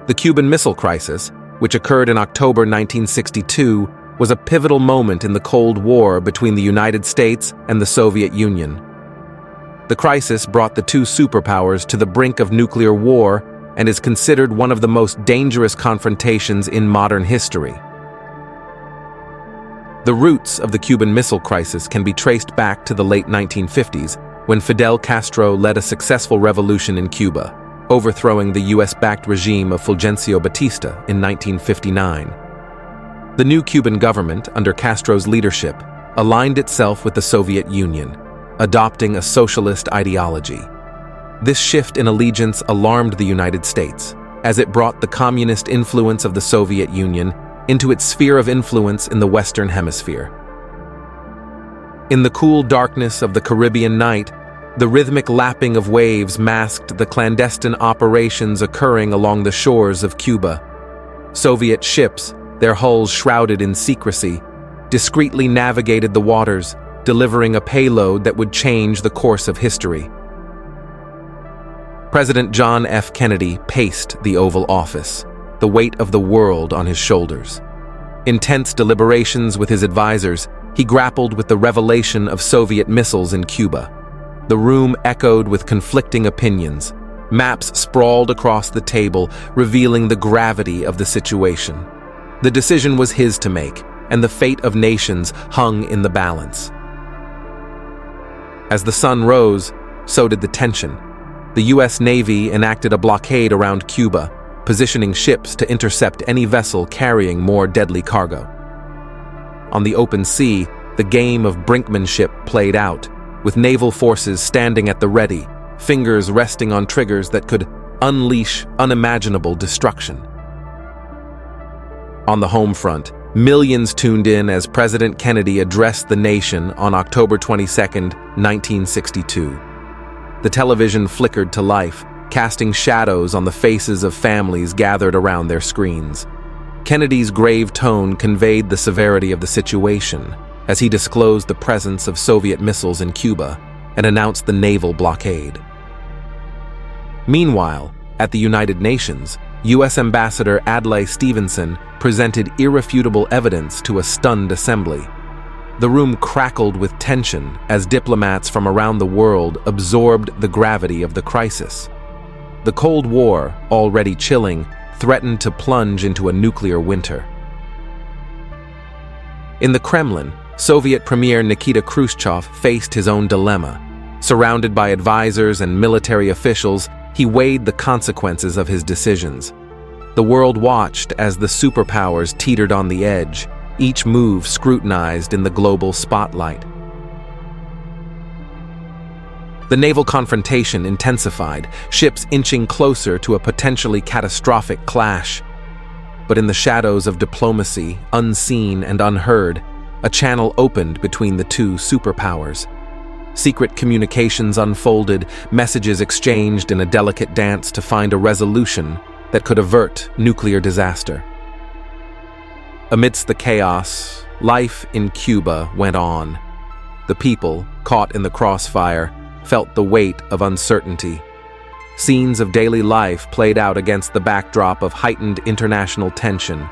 The Cuban Missile Crisis, which occurred in October 1962, was a pivotal moment in the Cold War between the United States and the Soviet Union. The crisis brought the two superpowers to the brink of nuclear war and is considered one of the most dangerous confrontations in modern history. The roots of the Cuban Missile Crisis can be traced back to the late 1950s, when Fidel Castro led a successful revolution in Cuba, overthrowing the US-backed regime of Fulgencio Batista in 1959. The new Cuban government, under Castro's leadership, aligned itself with the Soviet Union, adopting a socialist ideology. This shift in allegiance alarmed the United States, as it brought the communist influence of the Soviet Union into its sphere of influence in the Western Hemisphere. In the cool darkness of the Caribbean night, the rhythmic lapping of waves masked the clandestine operations occurring along the shores of Cuba. Soviet ships, their hulls shrouded in secrecy, discreetly navigated the waters, delivering a payload that would change the course of history. President John F. Kennedy paced the Oval Office, the weight of the world on his shoulders. In tense deliberations with his advisors, he grappled with the revelation of Soviet missiles in Cuba. The room echoed with conflicting opinions. Maps sprawled across the table, revealing the gravity of the situation. The decision was his to make, and the fate of nations hung in the balance. As the sun rose, so did the tension. The U.S. Navy enacted a blockade around Cuba, positioning ships to intercept any vessel carrying more deadly cargo. On the open sea, the game of brinkmanship played out, with naval forces standing at the ready, fingers resting on triggers that could unleash unimaginable destruction. On the home front, millions tuned in as President Kennedy addressed the nation on October 22, 1962. The television flickered to life, casting shadows on the faces of families gathered around their screens. Kennedy's grave tone conveyed the severity of the situation as he disclosed the presence of Soviet missiles in Cuba and announced the naval blockade. Meanwhile, at the United Nations, U.S. Ambassador Adlai Stevenson presented irrefutable evidence to a stunned assembly. The room crackled with tension as diplomats from around the world absorbed the gravity of the crisis. The Cold War, already chilling, threatened to plunge into a nuclear winter. In the Kremlin, Soviet Premier Nikita Khrushchev faced his own dilemma. Surrounded by advisors and military officials, he weighed the consequences of his decisions. The world watched as the superpowers teetered on the edge, each move scrutinized in the global spotlight. The naval confrontation intensified, ships inching closer to a potentially catastrophic clash. But in the shadows of diplomacy, unseen and unheard, a channel opened between the two superpowers. Secret communications unfolded, messages exchanged in a delicate dance to find a resolution that could avert nuclear disaster. Amidst the chaos, life in Cuba went on. The people, caught in the crossfire, felt the weight of uncertainty. Scenes of daily life played out against the backdrop of heightened international tension.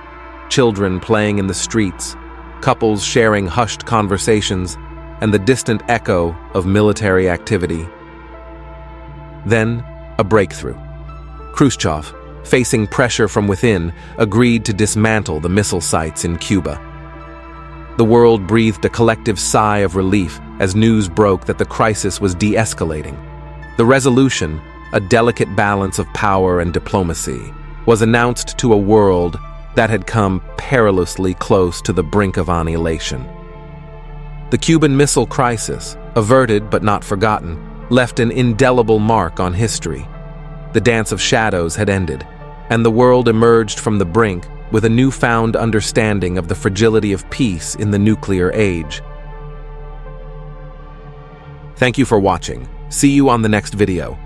Children playing in the streets, couples sharing hushed conversations, and the distant echo of military activity. Then, a breakthrough. Khrushchev, facing pressure from within, agreed to dismantle the missile sites in Cuba. The world breathed a collective sigh of relief as news broke that the crisis was de-escalating. The resolution, a delicate balance of power and diplomacy, was announced to a world that had come perilously close to the brink of annihilation. The Cuban Missile Crisis, averted but not forgotten, left an indelible mark on history. The dance of shadows had ended, and the world emerged from the brink with a newfound understanding of the fragility of peace in the nuclear age. Thank you for watching. See you on the next video.